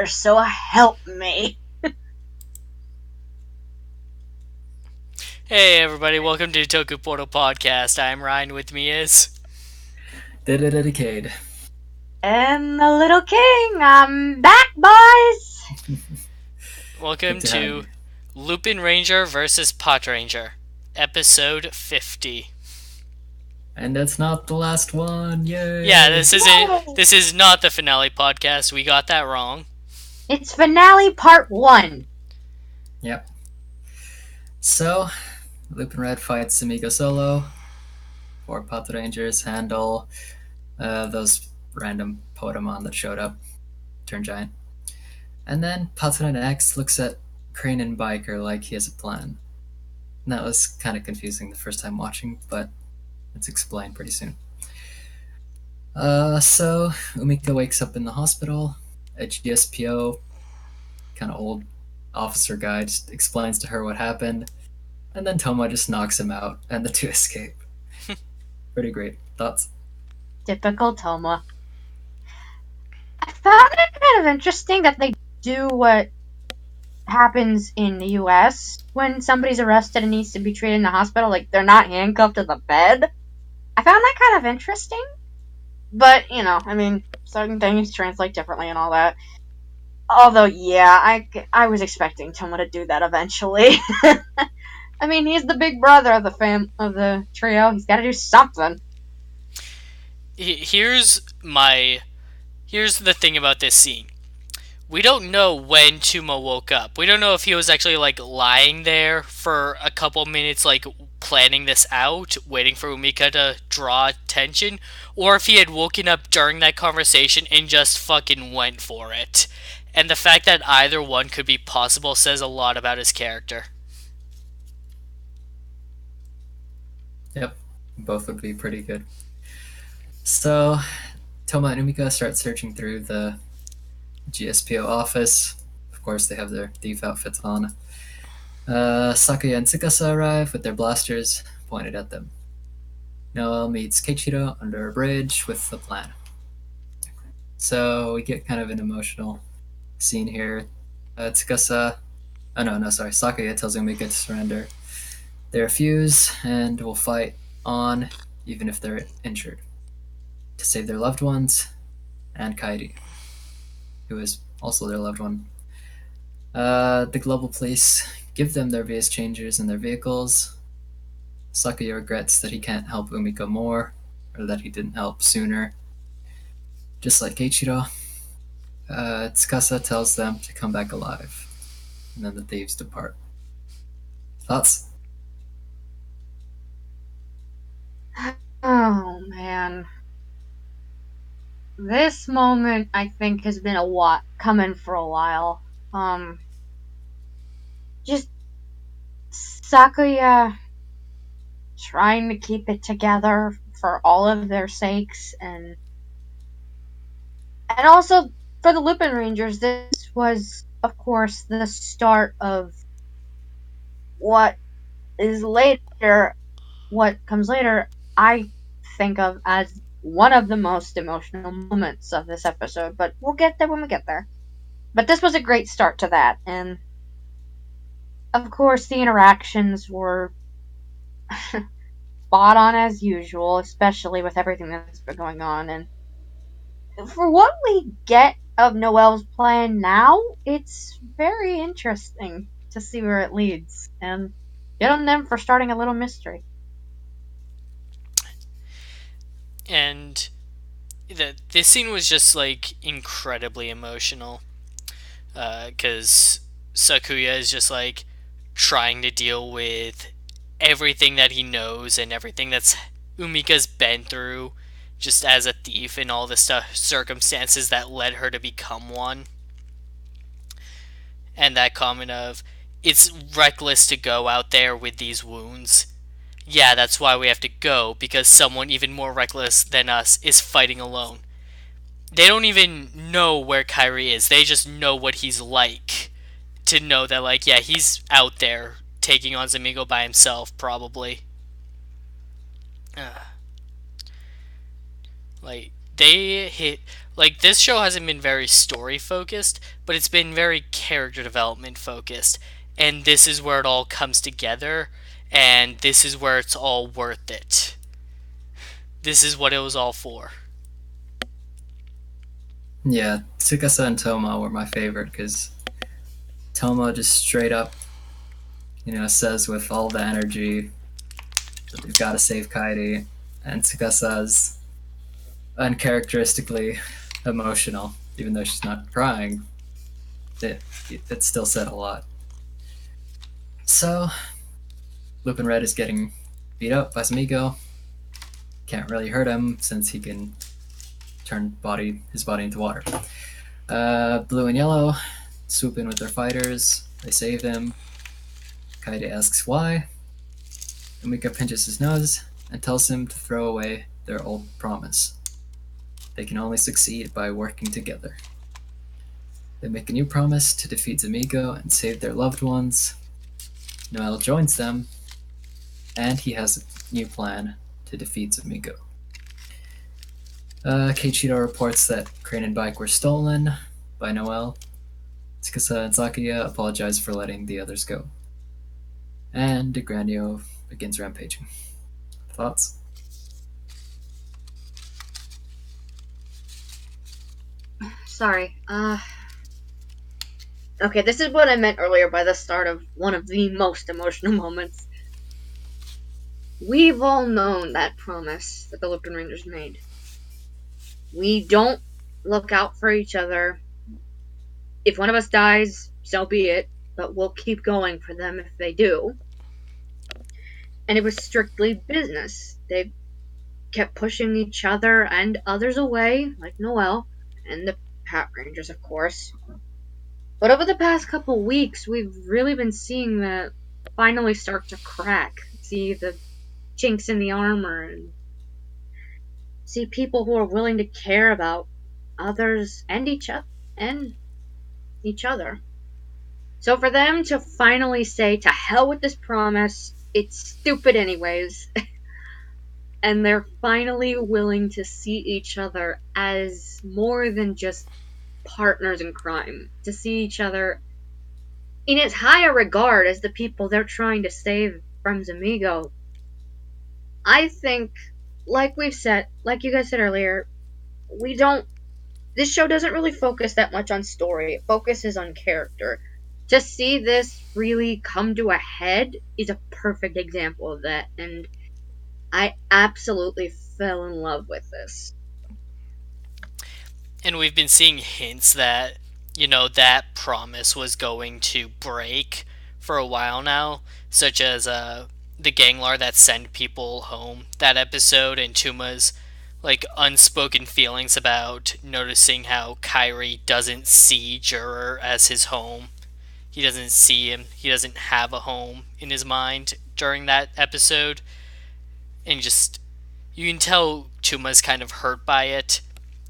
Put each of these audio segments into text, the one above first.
so help me. Hey everybody, welcome to Toku Portal Podcast. I'm Ryan, with me is... Decade. And the little king, I'm back, boys! Welcome Good to have to you. LupinRanger vs. PatoRanger, episode 50. And that's not the last one. Yeah, Yay! this is not the finale podcast, we got that wrong. It's finale part 1. Yep. So, Lupin Red fights Amigo solo. 4 PatoRangers handle those random Podemon that showed up, turn giant. And then PatoRanger X looks at Crane and Biker like he has a plan. And that was kind of confusing the first time watching, but it's explained pretty soon. So Umika wakes up in the hospital. A GSPO, kind of old officer guy, just explains to her what happened, and then Toma just knocks him out, and the two escape. Pretty great. Thoughts? Typical Toma. I found it kind of interesting that they do what happens in the US when somebody's arrested and needs to be treated in the hospital. Like, they're not handcuffed to the bed. I found that kind of interesting. But, I mean, certain things translate differently and all that. Although, yeah, I was expecting Toma to do that eventually. I mean, he's the big brother of the trio. He's got to do something. Here's the thing about this scene. We don't know when Tuma woke up. We don't know if he was actually, lying there for a couple minutes, planning this out, waiting for Umika to draw attention, or if he had woken up during that conversation and just fucking went for it. And the fact that either one could be possible says a lot about his character. Yep. Both would be pretty good. So, Toma and Umika start searching through the GSPO office. Of course, they have their thief outfits on. Sakuya and Tsukasa arrive with their blasters pointed at them. Noel meets Keiichiro under a bridge with the plan. So we get kind of an emotional scene here. Tsukasa, Sakuya tells Umika to surrender. They refuse and will fight on even if they're injured to save their loved ones and Kairi, who is also their loved one. The global police give them their VS changers and their vehicles. Sakuya regrets that he can't help Umika more, or that he didn't help sooner. Just like Keiichiro, Tsukasa tells them to come back alive, and then the thieves depart. Thoughts? Oh, man. This moment, I think, has been coming for a while. Just Sakuya trying to keep it together for all of their sakes, and also for the LupinRangers. This was, of course, the start of what comes later, I think of as one of the most emotional moments of this episode, but we'll get there when we get there. But this was a great start to that, and of course the interactions were spot on as usual, especially with everything that's been going on. And for what we get of Noel's plan now, it's very interesting to see where it leads, and good on them for starting a little mystery. And this scene was just incredibly emotional, because Sakuya is just trying to deal with everything that he knows and everything that's Umika's been through, just as a thief, and all the circumstances that led her to become one. And that comment of, it's reckless to go out there with these wounds. Yeah, that's why we have to go, because someone even more reckless than us is fighting alone. They don't even know where Kairi is. They just know what he's like. To know that, yeah, he's out there taking on Zamigo by himself, probably. They hit... this show hasn't been very story-focused, but it's been very character development focused. And this is where it all comes together, and this is where it's all worth it. This is what it was all for. Yeah, Tsukasa and Toma were my favorite because Toma just straight up, says with all the energy that they've got to save Kairi, and Tsukasa's uncharacteristically emotional, even though she's not crying. It still said a lot. So, Lupin Red is getting beat up by Samigo. Can't really hurt him since he can turn his body into water. Blue and Yellow swoop in with their fighters. They save him. Kaede asks why. Umika pinches his nose and tells him to throw away their old promise. They can only succeed by working together. They make a new promise to defeat Zamigo and save their loved ones. Noel joins them, and he has a new plan to defeat Zamigo. Keiichiro reports that Crane and Bike were stolen by Noel. Tsukasa and Sakuya apologize for letting the others go. And DeGranio begins rampaging. Thoughts? Sorry. Okay, this is what I meant earlier by the start of one of the most emotional moments. We've all known that promise that the Lupin Rangers made. We don't look out for each other. If one of us dies, so be it, but we'll keep going for them if they do. And it was strictly business. They kept pushing each other and others away, like Noel, and the Pat Rangers, of course. But over the past couple weeks, we've really been seeing that finally start to crack. See the chinks in the armor, and see people who are willing to care about others and each other. So for them to finally say, to hell with this promise, it's stupid anyways, and they're finally willing to see each other as more than just partners in crime, to see each other in as high a regard as the people they're trying to save from Zamigo. I think, like you guys said earlier, this show doesn't really focus that much on story. It focuses on character. To see this really come to a head is a perfect example of that, and I absolutely fell in love with this. And we've been seeing hints that, that promise was going to break for a while now, such as the Ganglar that send people home that episode, and Tuma's unspoken feelings about noticing how Kairi doesn't see Juror as his home. He doesn't see him. He doesn't have a home in his mind during that episode. And you can tell Tuma's kind of hurt by it,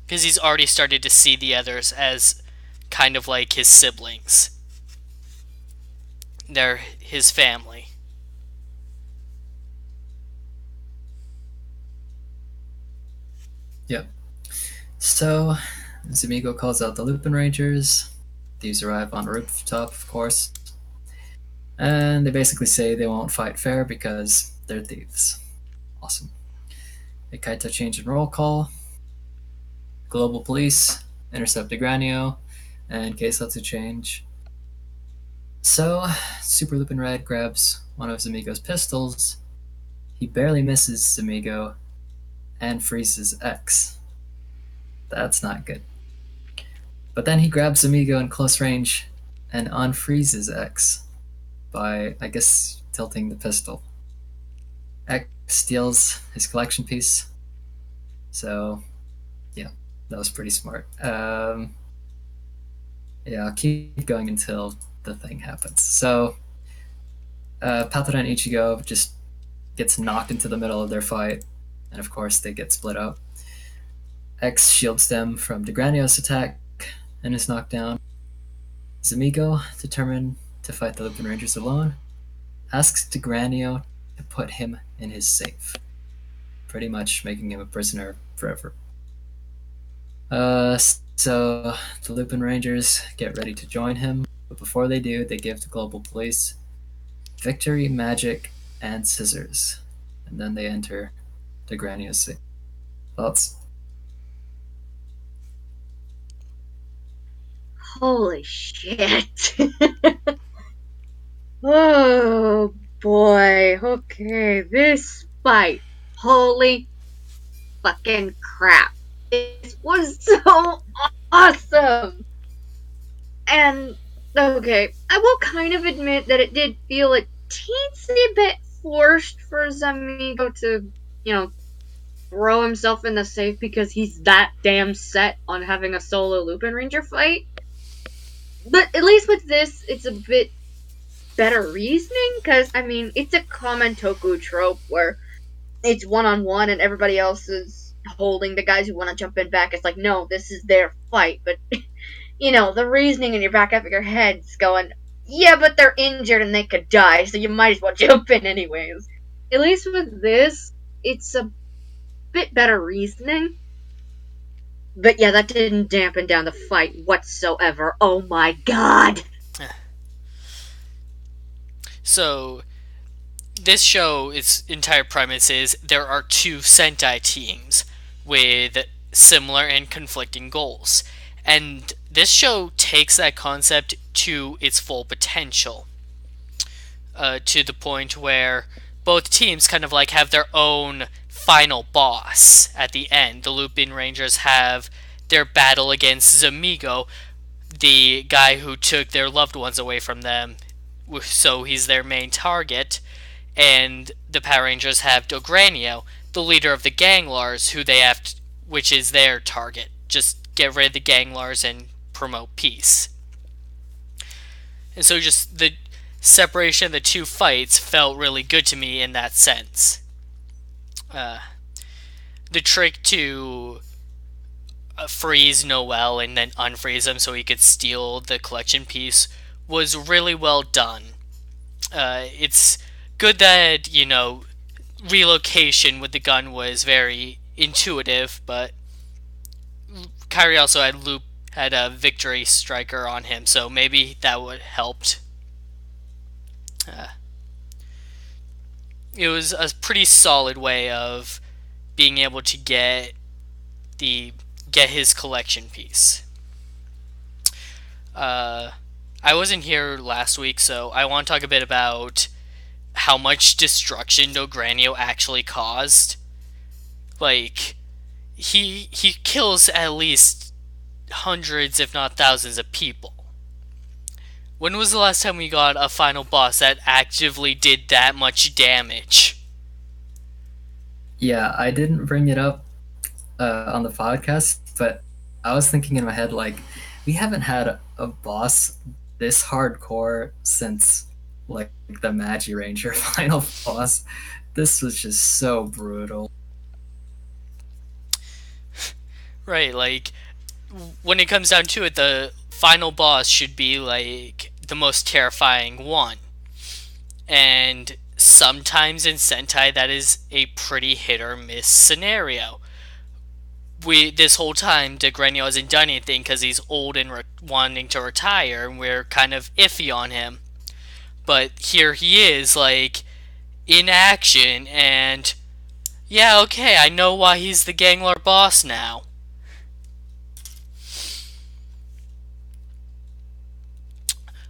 because he's already started to see the others as kind of like his siblings. They're his family. Yep. So, Zamigo calls out the Lupin Rangers. These arrive on a rooftop, of course. And they basically say they won't fight fair because they're thieves. Awesome. A Kaito change in roll call. Global Police intercept Granio and Keisatsu change. So, Super Lupin Red grabs one of Zamigo's pistols. He barely misses Zamigo and freezes X. That's not good. But then he grabs Zamigo in close range and unfreezes X by, I guess, tilting the pistol. X steals his collection piece. So, yeah, that was pretty smart. Yeah, I'll keep going until the thing happens. So, Patora and Ichigo just gets knocked into the middle of their fight, and of course they get split up. X shields them from DeGranio's attack and is knocked down. Zamigo, determined to fight the Lupin Rangers alone, asks DeGranio to put him in his safe, pretty much making him a prisoner forever. So the Lupin Rangers get ready to join him, but before they do, they give the global police victory, magic, and scissors. And then they enter the Grandiose Sea. Thoughts? Holy shit. Oh boy. Okay, this fight. Holy fucking crap. This was so awesome. And okay, I will kind of admit that it did feel a teensy bit forced for Zamigo to, throw himself in the safe because he's that damn set on having a solo Lupin Ranger fight. But at least with this, it's a bit better reasoning, because, it's a common Toku trope where it's one-on-one and everybody else is holding the guys who want to jump in back. It's like, no, this is their fight. But, the reasoning in your back of your head's going, yeah, but they're injured and they could die, so you might as well jump in anyways. At least with this, it's a bit better reasoning. But yeah, that didn't dampen down the fight whatsoever. Oh my god! So, this show, its entire premise is there are two Sentai teams with similar and conflicting goals. And this show takes that concept to its full potential. To the point where both teams kind of like have their own final boss at the end. The Lupin Rangers have their battle against Zamigo, the guy who took their loved ones away from them, so he's their main target. And the Power Rangers have Dogranio, the leader of the Ganglars, which is their target. Just get rid of the Ganglars and promote peace. And so just the separation of the two fights felt really good to me in that sense. The trick to freeze Noel and then unfreeze him so he could steal the collection piece was really well done. It's good that, relocation with the gun was very intuitive, but Kyrie also had a victory striker on him, so maybe that would helped. It was a pretty solid way of being able to get his collection piece. I wasn't here last week, so I want to talk a bit about how much destruction Dogranio actually caused. Like, he kills at least hundreds, if not thousands, of people. When was the last time we got a final boss that actively did that much damage? Yeah, I didn't bring it up on the podcast, but I was thinking in my head, like, we haven't had a boss this hardcore since, like, the Magi Ranger final boss. This was just so brutal. Right, like, when it comes down to it, the final boss should be, like, the most terrifying one. And sometimes in Sentai, that is a pretty hit or miss scenario. This whole time, Dogranio hasn't done anything because he's old and wanting to retire, and we're kind of iffy on him. But here he is, like, in action, and yeah, okay, I know why he's the Ganglar boss now.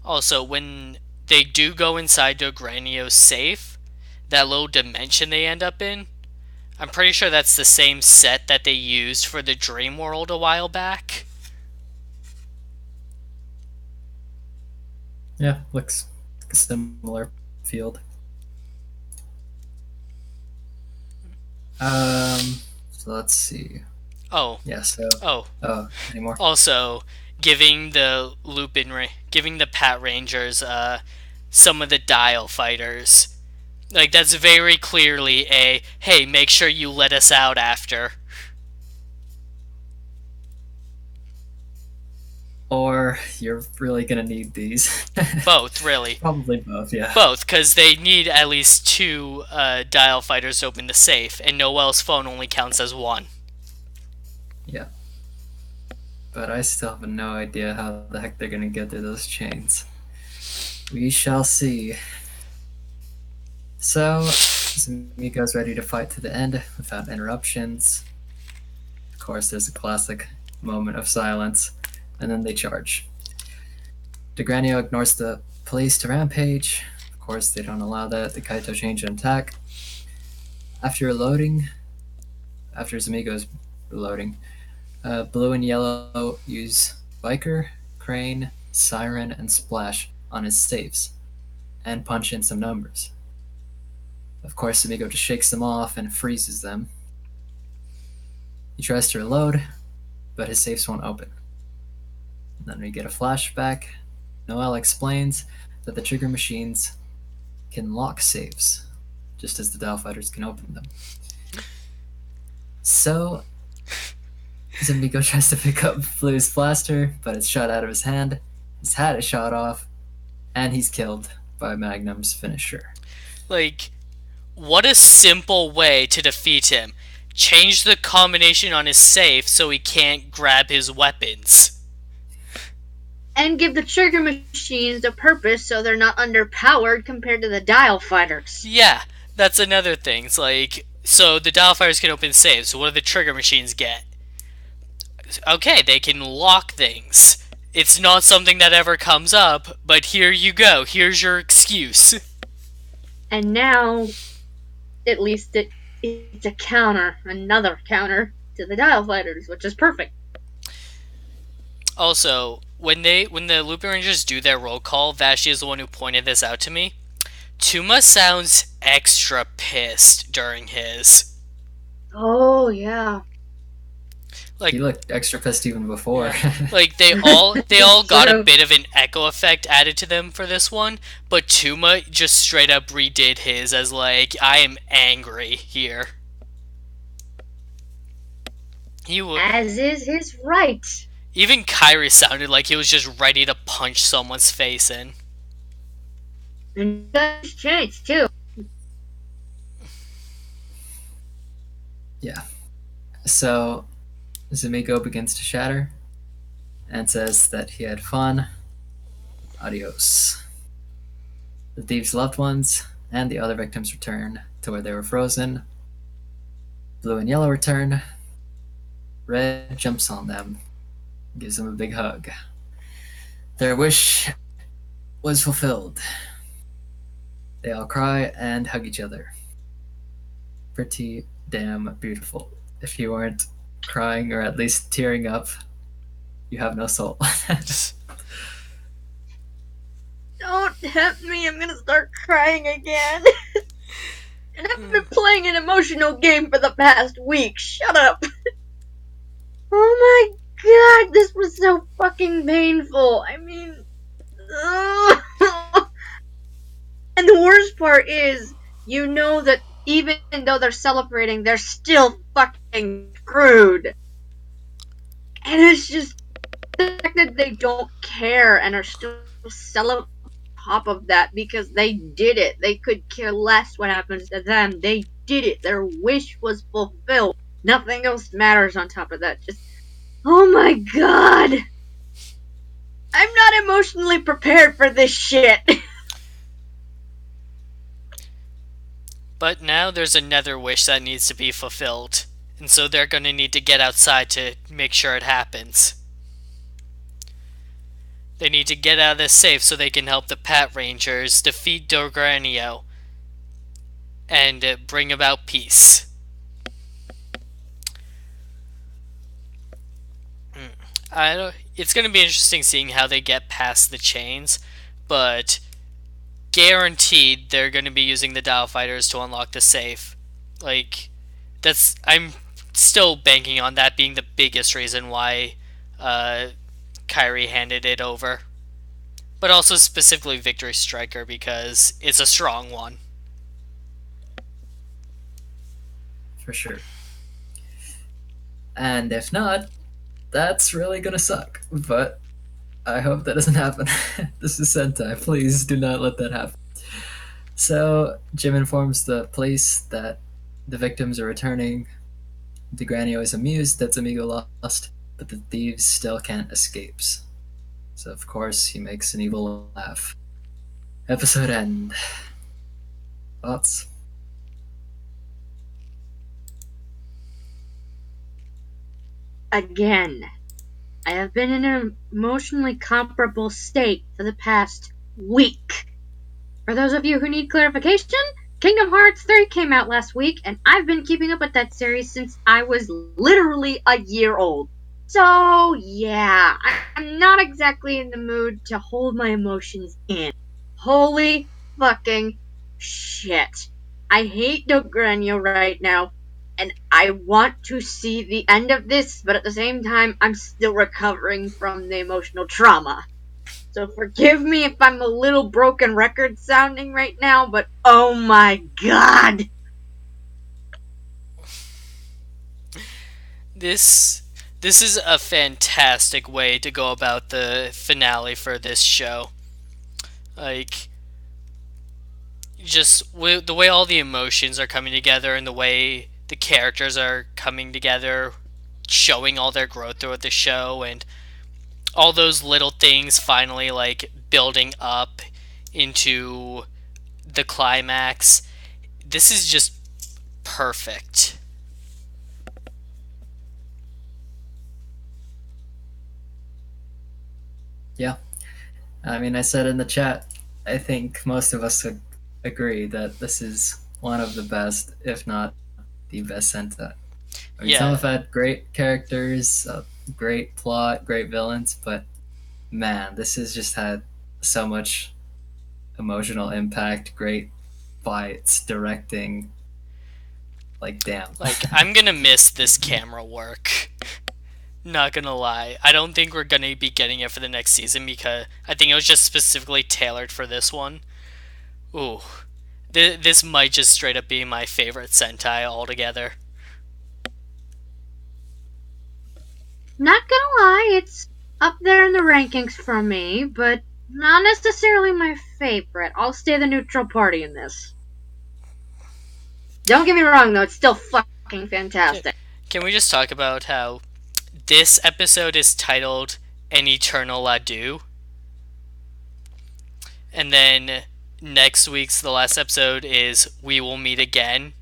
Also, when they do go inside Dogranio's safe, that little dimension they end up in, I'm pretty sure that's the same set that they used for the Dream World a while back. Yeah, looks like a similar field. So let's see. Oh. Yeah, so... Oh. Any more? Also, giving the Pat Rangers some of the Dial Fighters. Like, that's very clearly a, hey, make sure you let us out after. Or you're really gonna need these. Both, really. Probably both, yeah. Both, because they need at least two Dial Fighters to open the safe, and Noel's phone only counts as one. Yeah. but I still have no idea how the heck they're gonna get through those chains. We shall see. So, Miko's ready to fight to the end without interruptions. Of course, there's a classic moment of silence, and then they charge. DeGranio ignores the police to rampage. Of course, they don't allow that. The Kaitou change and attack. After Zamigo's reloading, Blue and Yellow use Biker, Crane, Siren, and Splash on his safes, and punch in some numbers. Of course, Zamigo just shakes them off and freezes them. He tries to reload, but his safes won't open. And then we get a flashback. Noel explains that the trigger machines can lock safes, just as the Dial Fighters can open them. So, Zamigo tries to pick up Blue's blaster, but it's shot out of his hand. His hat is shot off, and he's killed by Magnum's finisher. Like, what a simple way to defeat him. Change the combination on his safe so he can't grab his weapons. And give the trigger machines a purpose so they're not underpowered compared to the Dial Fighters. Yeah, that's another thing. It's like, so the Dial Fighters can open safes, so what do the trigger machines get? Okay, they can lock things. It's not something that ever comes up, but here you go. Here's your excuse. And now, at least it's a counter, another counter to the Dial Fighters, which is perfect. Also, when the Lupin Rangers do their roll call, Vashti is the one who pointed this out to me. Tuma sounds extra pissed during his. Oh yeah. Like, he looked extra pissed even before. Like they all got a bit of an echo effect added to them for this one, but Tuma just straight up redid his as like, I am angry here. As is his right. Even Kairi sounded like he was just ready to punch someone's face in. And that's changed too. Yeah. So, Zamigo begins to shatter and says that he had fun. Adios. The thieves' loved ones and the other victims return to where they were frozen. Blue and Yellow return. Red jumps on them, gives them a big hug. Their wish was fulfilled. They all cry and hug each other. Pretty damn beautiful. If you weren't crying or at least tearing up, you have no soul. Don't tempt me, I'm gonna start crying again. And I've been playing an emotional game for the past week. Shut up. Oh my god, this was so fucking painful. I mean... And the worst part is, you know that even though they're celebrating, they're still fucking screwed. And it's just the fact that they don't care and are still celebrating on top of that because they did it. They could care less what happens to them. They did it. Their wish was fulfilled. Nothing else matters on top of that. Just, oh my god. I'm not emotionally prepared for this shit. But now there's another wish that needs to be fulfilled, and so they're going to need to get outside to make sure it happens. They need to get out of this safe so they can help the PatoRangers defeat Dogranio and bring about peace. It's going to be interesting seeing how they get past the chains, but guaranteed they're going to be using the Dial Fighters to unlock the safe. Like, I'm still banking on that being the biggest reason why Kairi handed it over. But also specifically Victory Striker because it's a strong one. For sure. And if not, that's really gonna suck. But I hope that doesn't happen. This is Sentai. Please do not let that happen. So, Jim informs the police that the victims are returning. DeGranio is amused that Zamigo lost. but the thieves still can't escape. So of course he makes an evil laugh. Episode end. Thoughts? Again, I have been in an emotionally comparable state for the past week. For those of you who need clarification, Kingdom Hearts 3 came out last week, and I've been keeping up with that series since I was literally a year old. So, yeah, I'm not exactly in the mood to hold my emotions in. Holy fucking shit. I hate Dogranio right now, and I want to see the end of this, but at the same time, I'm still recovering from the emotional trauma. So forgive me if I'm a little broken record sounding right now, but oh my god! This is a fantastic way to go about the finale for this show. Like, just the way all the emotions are coming together and the way the characters are coming together, showing all their growth throughout the show, and all those little things finally like building up into the climax. This is just perfect. Yeah. I mean, I said in the chat, I think most of us would agree that this is one of the best, if not the best Sentai. I mean, some Yeah, have had great characters, great plot, great villains, but man, this has just had so much emotional impact, great fights, directing. Like, damn. like I'm gonna miss this camera work. Not gonna lie, I don't think we're gonna be getting it for the next season because I think it was just specifically tailored for this one. Ooh, this might just straight up be my favorite Sentai altogether. Not gonna lie, it's up there in the rankings for me, but not necessarily my favorite. I'll stay the neutral party in this. Don't get me wrong though, it's still fucking fantastic. Can we just talk about how this episode is titled An Eternal Adieu? And then next week's, the last episode, is We Will Meet Again.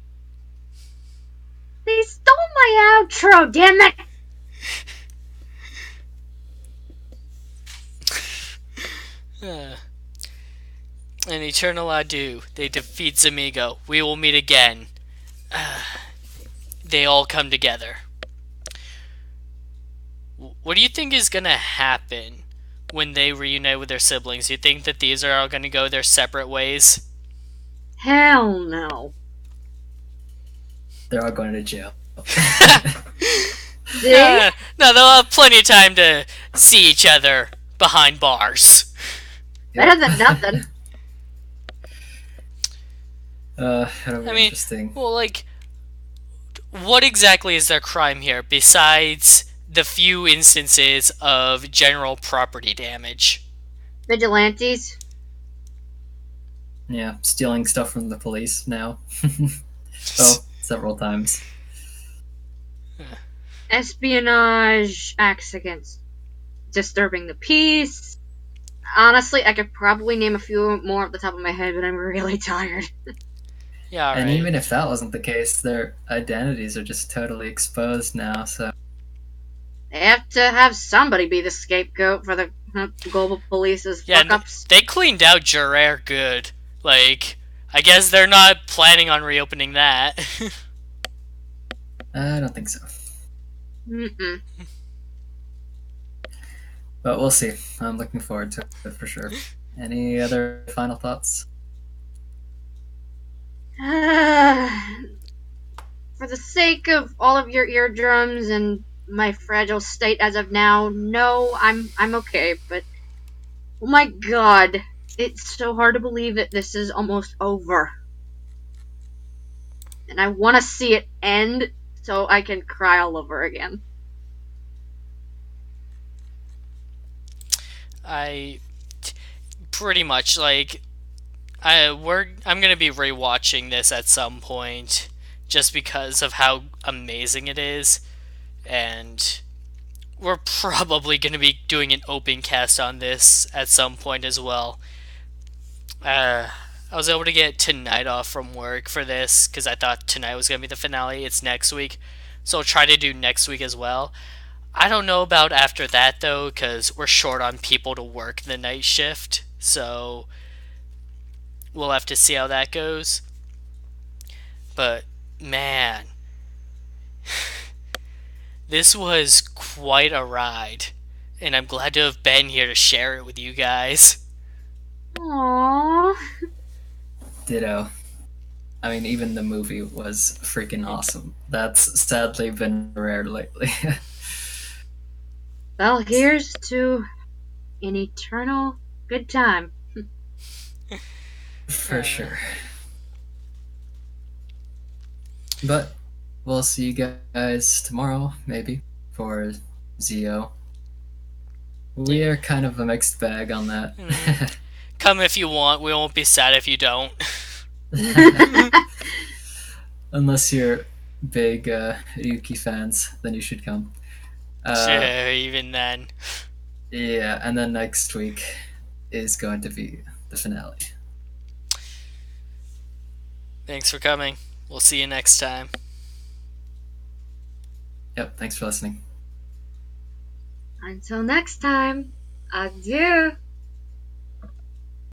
They stole my outro, damn it! An Eternal Adieu. They defeat Zamigo. We will meet again. They all come together. What do you think is going to happen when they reunite with their siblings? Do you think that these are all going to go their separate ways? Hell no. They're all going to jail. See? No, they'll have plenty of time to see each other behind bars. Better than nothing. That'll be interesting. Well, like, what exactly is their crime here besides the few instances of general property damage? Vigilantes. Yeah, stealing stuff from the police now. Oh, several times. Espionage, acts against disturbing the peace. Honestly, I could probably name a few more off the top of my head, but I'm really tired. Yeah, all And right. even if that wasn't the case, their identities are just totally exposed now, so... They have to have somebody be the scapegoat for the global police's fuck-ups. They cleaned out Jurair good. Like, I guess they're not planning on reopening that. I don't think so. Mm-mm. But we'll see. I'm looking forward to it for sure. Any other final thoughts? For the sake of all of your eardrums and my fragile state as of now, no, I'm okay, but oh my god, it's so hard to believe that this is almost over. And I want to see it end so I can cry all over again. Pretty much, like, I'm gonna be rewatching this at some point just because of how amazing it is, and we're probably going to be doing an open cast on this at some point as well. I was able to get tonight off from work for this because I thought tonight was going to be the finale. It's next week. So I'll try to do next week as well. I don't know about after that though because we're short on people to work the night shift. So we'll have to see how that goes. But man, this was quite a ride. And I'm glad to have been here to share it with you guys. Aww. Ditto. I mean, even the movie was freaking awesome. That's sadly been rare lately. Well, here's to an eternal good time. For sure. But we'll see you guys tomorrow, maybe, for Zio. We are kind of a mixed bag on that. Come if you want. We won't be sad if you don't. Unless you're big Yuki fans, then you should come. Sure, even then. Yeah, and then next week is going to be the finale. Thanks for coming. We'll see you next time. Yep, thanks for listening. Until next time, adieu.